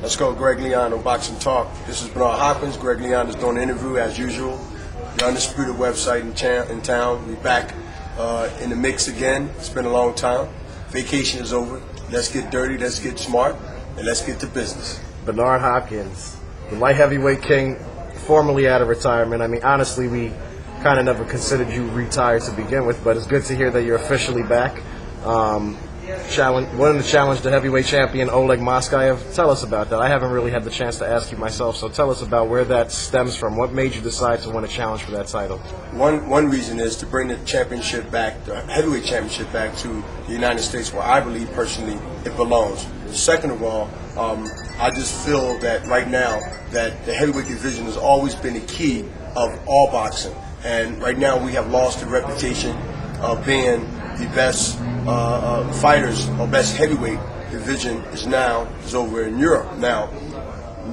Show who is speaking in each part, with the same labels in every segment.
Speaker 1: Let's go, Greg Leon on Boxing Talk. This is Bernard Hopkins. Greg Leon is doing the interview as usual. The undisputed website in town. We're back in the mix again. It's been a long time. Vacation is over. Let's get dirty, let's get smart, and let's get to business.
Speaker 2: Bernard Hopkins, the light heavyweight king, formerly out of retirement. I mean, honestly, we kind of never considered you retired to begin with, but it's good to hear that you're officially back. Wanting to challenge the heavyweight champion Oleg Moskayev. Tell us about that. I haven't really had the chance to ask you myself, so tell us about where that stems from. What made you decide to want to challenge for that title?
Speaker 1: One reason is to bring the championship back, the heavyweight championship back to the United States, where I believe personally it belongs. Second of all, I just feel that right now that the heavyweight division has always been the key of all boxing, and right now we have lost the reputation of being the best fighters or best heavyweight division is over in Europe. Now,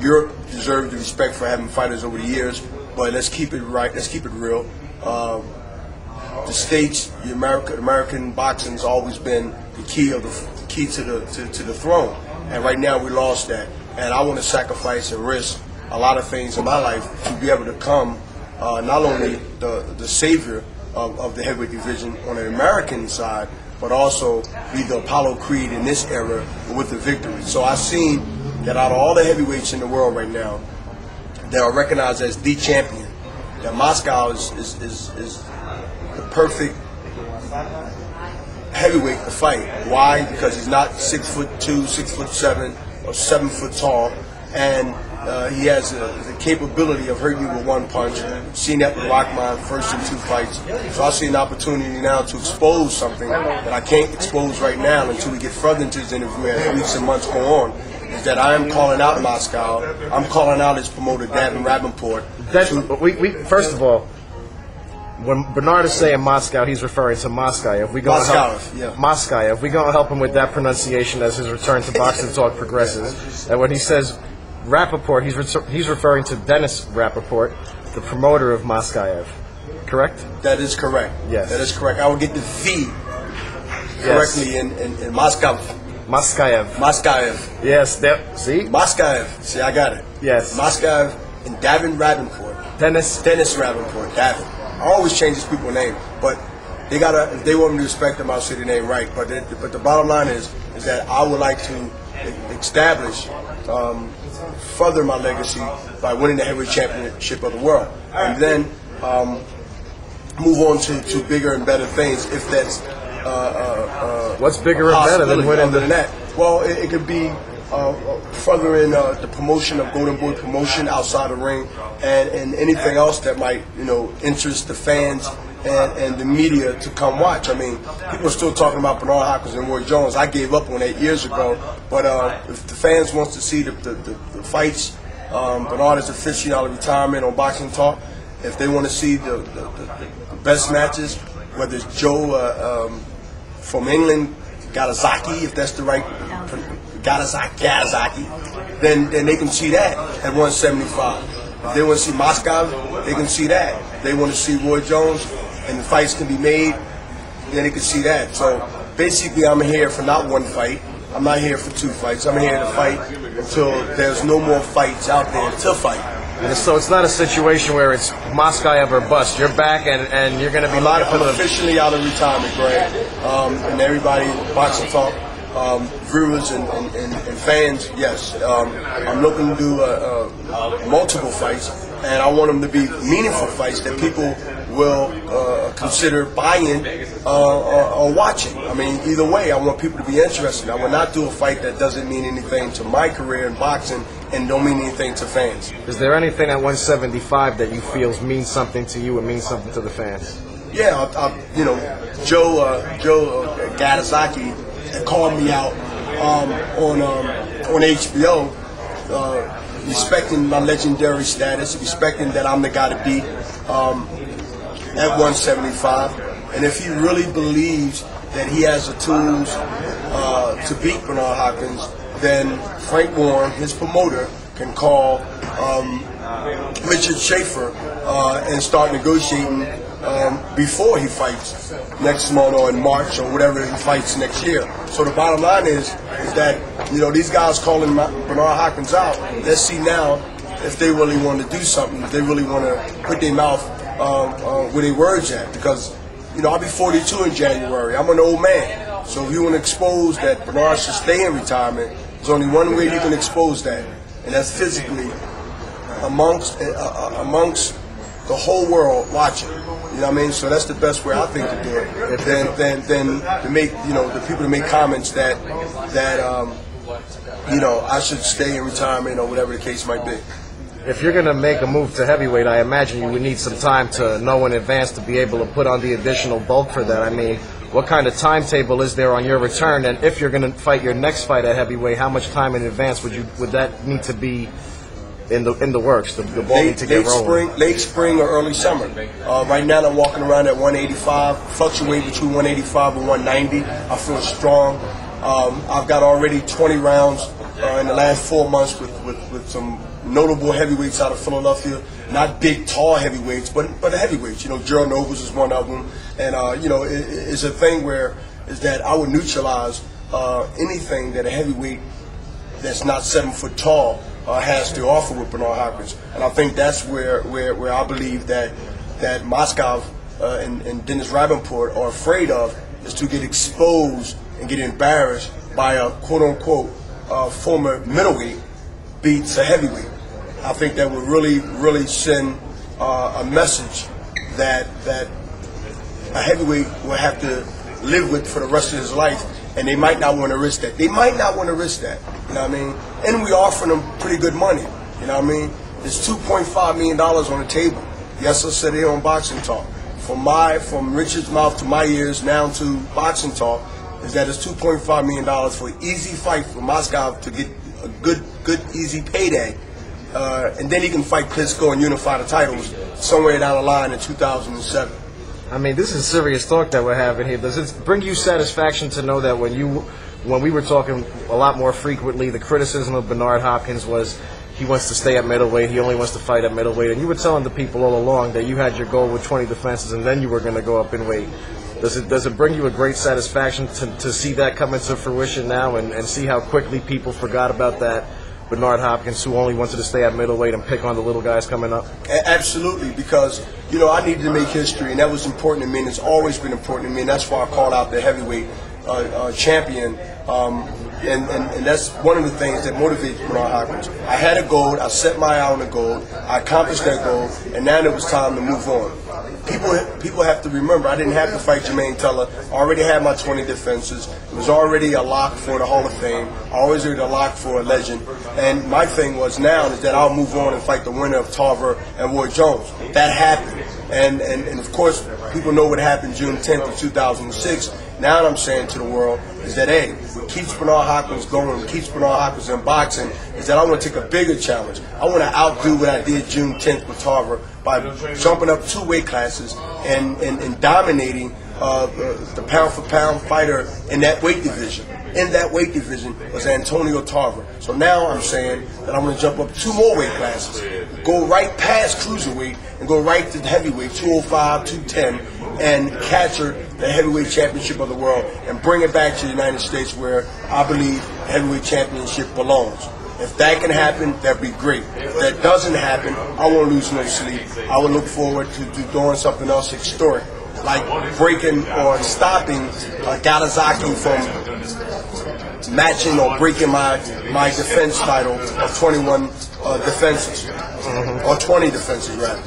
Speaker 1: Europe deserves the respect for having fighters over the years, but let's keep it right. Let's keep it real. The States, the American boxing has always been the key to the throne, and right now we lost that. And I want to sacrifice and risk a lot of things in my life to be able to come not only the savior of the heavyweight division on the American side, but also be the Apollo Creed in this era with the victory. So I've seen that out of all the heavyweights in the world right now that are recognized as the champion, that Moscow is the perfect heavyweight to fight. Why? Because he's not 6'2", 6'7", or 7 foot tall, and he has the capability of hurting you with one punch. Seen that with Rockman, first in 2 fights. So I see an opportunity now to expose something that I can't expose right now until we get further into this interview as weeks and months go on, is that I am calling out Moscow. I'm calling out his promoter, Davin Rappaport.
Speaker 2: First of all, when Bernard is saying Moscow, he's referring to Moskayev. Moskayev. We're going to help him with that pronunciation as his return to Boxing Talk progresses. And when he says Rappaport, he's referring to Dennis Rappaport, the promoter of Moskayev. Correct?
Speaker 1: That is correct.
Speaker 2: Yes.
Speaker 1: That is correct. I will get the V correctly in Moscow. Moskayev.
Speaker 2: Yes. See?
Speaker 1: Moskayev. See, I got it.
Speaker 2: Yes.
Speaker 1: Moskayev and Davin Rappaport.
Speaker 2: Dennis
Speaker 1: Rappaport. Davin. I always change these people's name, but they gotta. If they want me to respect them, I'll say the name right. But the bottom line is that I would like to establish, further my legacy by winning the heavyweight championship of the world, and then move on to bigger and better things. If that's
Speaker 2: what's bigger and better than winning
Speaker 1: that? Well, it could be furthering the promotion of Golden Boy promotion outside the ring, and anything else that might interest the fans and the media to come watch. I mean, people are still talking about Bernard Hopkins and Roy Jones. I gave up on 8 years ago, but if the fans wants to see the fights, Bernard is officially out of retirement on Boxing Talk. If they want to see the best matches, whether it's Joe from England, Galazaki, if that's the right Galazaki, then they can see that at 175. If they want to see Moscow, they can see that. If they want to see Roy Jones and the fights can be made, then they can see that. So basically, I'm here for not one fight. I'm not here for 2 fights. I'm here to fight until there's no more fights out there to fight.
Speaker 2: And so it's not a situation where it's Moskayev or bust. You're back and you're going to be
Speaker 1: I'm officially out of retirement, Greg. And everybody, Boxing Talk, viewers and fans, yes. I'm looking to do multiple fights, and I want them to be meaningful fights that people will consider buying or watching. I mean, either way, I want people to be interested. I will not do a fight that doesn't mean anything to my career in boxing and don't mean anything to fans.
Speaker 2: Is there anything at 175 that you feel means something to you and means something to the fans?
Speaker 1: Yeah, Joe Gadazaki called me out on HBO, respecting my legendary status, respecting that I'm the guy to beat at 175. And if he really believes that he has the tools to beat Bernard Hopkins, then Frank Warren, his promoter, can call Richard Schaefer and start negotiating before he fights next month or in March or whatever he fights next year. So the bottom line is that, you know, these guys calling Bernard Hopkins out, let's see now if they really want to do something, if they really want to put their mouth where their words at. Because, you know, I'll be 42 in January. I'm an old man. So if you want to expose that Bernard should stay in retirement, there's only one way you can expose that, and that's physically amongst the whole world watching. You know what I mean? So that's the best way I think to do it. Then to make, you know, the people to make comments that you know, I should stay in retirement or whatever the case might be.
Speaker 2: If you're going to make a move to heavyweight, I imagine you would need some time to know in advance to be able to put on the additional bulk for that. I mean, what kind of timetable is there on your return? And if you're going to fight your next fight at heavyweight, how much time in advance would that need to be in the works? The ball need to get rolling.
Speaker 1: Late spring or early summer. Right now I'm walking around at 185, fluctuate between 185 and 190. I feel strong. I've got already 20 rounds in the last 4 months with some notable heavyweights out of Philadelphia. Not big, tall heavyweights, but heavyweights. You know, Gerald Nobles is one of them. And, you know, it's a thing where is that I would neutralize anything that a heavyweight that's not 7 foot tall has to offer with Bernard Hopkins. And I think that's where I believe that Moscow and Dennis Rabenport are afraid of, is to get exposed and get embarrassed by a quote-unquote former middleweight beats a heavyweight. I think that would really send a message that a heavyweight will have to live with for the rest of his life, and they might not want to risk that. You know what I mean? And we offering them pretty good money. You know what I mean? There's $2.5 million on the table. Yes, I said it on Boxing Talk. From Richard's mouth to my ears, now to Boxing Talk, is that it's $2.5 million for an easy fight for Moscow to get a good easy payday. And then he can fight Klitschko and unify the titles somewhere down the line in 2007.
Speaker 2: I mean, this is serious talk that we're having here. Does it bring you satisfaction to know that when we were talking a lot more frequently, the criticism of Bernard Hopkins was he wants to stay at middleweight, he only wants to fight at middleweight, and you were telling the people all along that you had your goal with 20 defenses and then you were going to go up in weight. Does it bring you a great satisfaction to see that come into fruition now and see how quickly people forgot about that Bernard Hopkins who only wanted to stay at middleweight and pick on the little guys coming up?
Speaker 1: Absolutely, because, you know, I needed to make history, and that was important to me, and it's always been important to me, and that's why I called out the heavyweight champion. And that's one of the things that motivates Bernard Hopkins. I had a goal, I set my eye on the goal, I accomplished that goal, and now it was time to move on. People have to remember, I didn't have to fight Jermaine Teller. I already had my 20 defenses. It was already a lock for the Hall of Fame. I always had a lock for a legend. And my thing was now is that I'll move on and fight the winner of Tarver and Roy Jones. That happened. And of course, people know what happened June 10th of 2006. Now what I'm saying to the world is that, hey, what keeps Bernard Hopkins going, what keeps Bernard Hopkins in boxing, is that I want to take a bigger challenge. I want to outdo what I did June 10th with Tarver by jumping up 2 weight classes and dominating the pound-for-pound fighter in that weight division. In that weight division was Antonio Tarver. So now I'm saying that I'm going to jump up 2 more weight classes, go right past cruiserweight and go right to heavyweight, 205, 210, and capture the heavyweight championship of the world and bring it back to the United States where I believe the heavyweight championship belongs. If that can happen, that'd be great. If that doesn't happen, I won't lose no sleep. I will look forward to doing something else historic, like breaking or stopping Galazaki from matching or breaking my defense title of 21 defenses, or 20 defenses rather.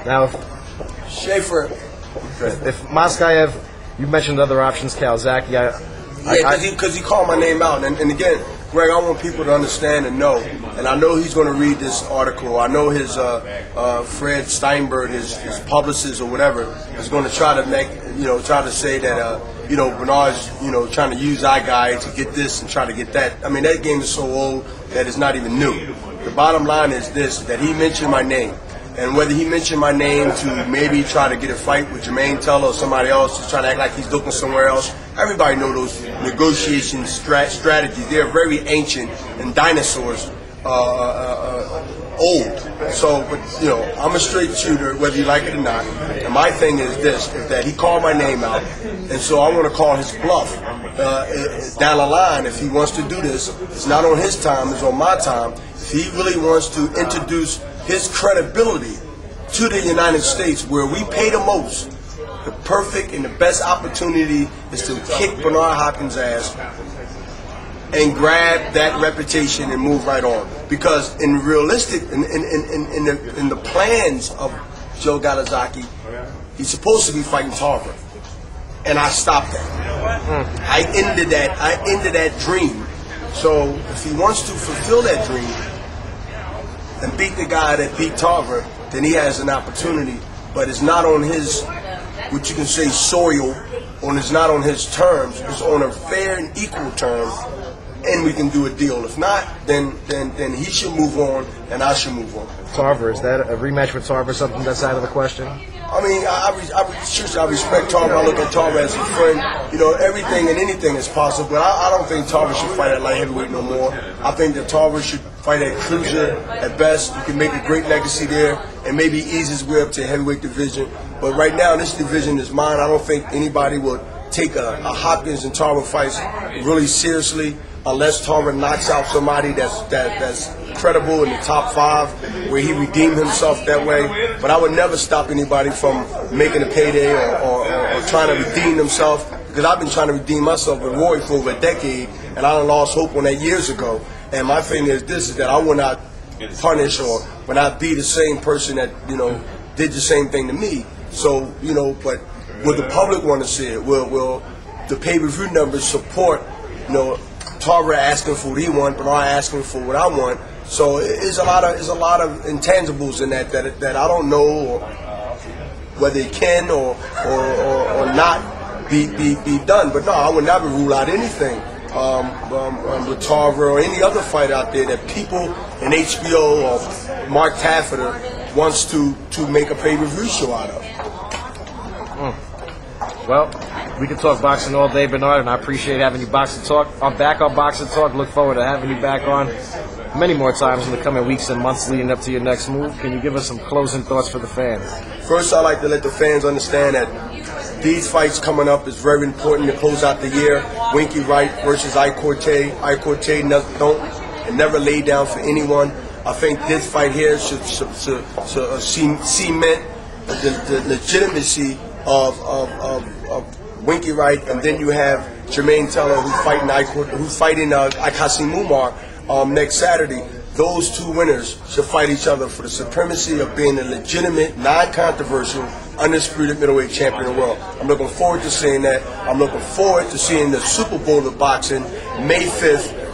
Speaker 2: Now,
Speaker 1: Schaefer,
Speaker 2: if Moskayev, you mentioned other options, Calzaki.
Speaker 1: Because he called my name out. And again, Greg, I want people to understand and know. And I know he's going to read this article. I know his Fred Steinberg, his publicist or whatever, is going to try to say that Bernard's trying to use our guy to get this and try to get that. I mean, that game is so old that it's not even new. The bottom line is this: that he mentioned my name. And whether he mentioned my name to maybe try to get a fight with Jermaine Teller or somebody else, to try to act like he's looking somewhere else, everybody knows those negotiation strategies. They're very ancient and dinosaurs old. So, but you know, I'm a straight shooter, whether you like it or not. And my thing is this: is that he called my name out, and so I want to call his bluff down the line. If he wants to do this, it's not on his time; it's on my time. If he really wants to introduce his credibility to the United States, where we pay the most, the perfect and the best opportunity is to kick Bernard Hopkins' ass and grab that reputation and move right on. Because in realistic, in the plans of Joe Galazaki, he's supposed to be fighting Tarver, and I stopped that. I ended that dream. So if he wants to fulfill that dream and beat the guy that beat Tarver, then he has an opportunity. But it's not on his, what you can say, soil, or it's not on his terms. It's on a fair and equal term, and we can do a deal. If not, then he should move on, and I should move on.
Speaker 2: Tarver, is that a rematch with Tarver something that's out of the question?
Speaker 1: I mean, I respect Tarver. I look at Tarver as a friend. You know, everything and anything is possible. But I don't think Tarver should fight at light heavyweight no more. I think that Tarver should fight at cruiser at best. You can make a great legacy there and maybe ease his way up to heavyweight division. But right now, this division is mine. I don't think anybody would take a Hopkins and Tarver fight really seriously unless Tarver knocks out somebody that's credible in the top 5, where he redeemed himself that way. But I would never stop anybody from making a payday or trying to redeem themselves, because I've been trying to redeem myself with Roy for over a decade, and I lost hope on that years ago. And my thing is this: is that I will not punish or will not be the same person that, you know, did the same thing to me. So, you know, but will the public want to see it? Will the pay-per-view numbers support, you know, Tarver asking for what he wants, but I asking for what I want? So it's a lot of intangibles in that I don't know, or whether it can or not be done. But no, I would never rule out anything with Tarver or any other fight out there that people in HBO or Mark Taffeta wants to make a pay-per-view show out of.
Speaker 2: Well, we can talk boxing all day, Bernard, and I appreciate having you Boxing Talk. I'm back on Boxing Talk. Look forward to having you back on many more times in the coming weeks and months leading up to your next move. Can you give us some closing thoughts for the fans?
Speaker 1: First, I'd like to let the fans understand that these fights coming up is very important to close out the year. Winky Wright versus Corte. Corte never laid down for anyone. I think this fight here should cement the legitimacy of Winky Wright, and then you have Jermaine Teller who's fighting Akasim Umar next Saturday. Those two winners should fight each other for the supremacy of being a legitimate, non-controversial, undisputed middleweight champion of the world. I'm looking forward to seeing that. I'm looking forward to seeing the Super Bowl of boxing, May 5th.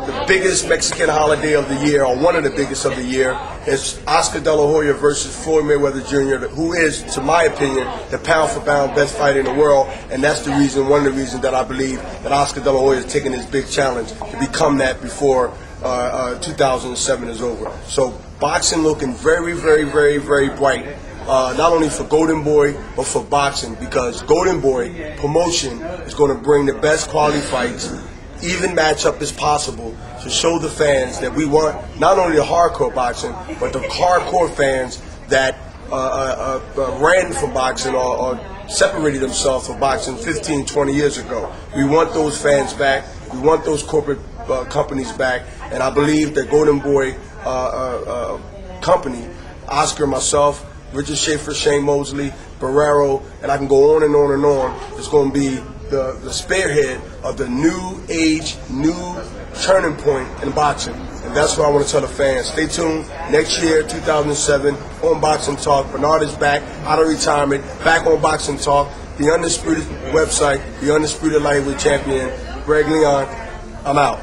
Speaker 1: The biggest Mexican holiday of the year, or one of the biggest of the year, is Oscar De La Hoya versus Floyd Mayweather Jr., who is, to my opinion, the pound-for-pound best fighter in the world, and that's the reason, one of the reasons that I believe that Oscar De La Hoya is taking this big challenge to become that before 2007 is over. So boxing looking very, very, very, very bright. Not only for Golden Boy, but for boxing, because Golden Boy promotion is going to bring the best quality fights, even matchup as possible, to show the fans that we want not only the hardcore boxing, but the hardcore fans that ran from boxing or separated themselves from boxing 15, 20 years ago. We want those fans back. We want those corporate companies back. And I believe that Golden Boy company, Oscar, myself, Richard Schaefer, Shane Mosley, Barrero, and I can go on and on and on, is going to be the spearhead of the new age, new turning point in boxing. And that's what I want to tell the fans. Stay tuned. Next year, 2007, on Boxing Talk. Bernard is back, out of retirement, back on Boxing Talk. The Undisputed website, the Undisputed Lightweight Champion, Greg Leon. I'm out.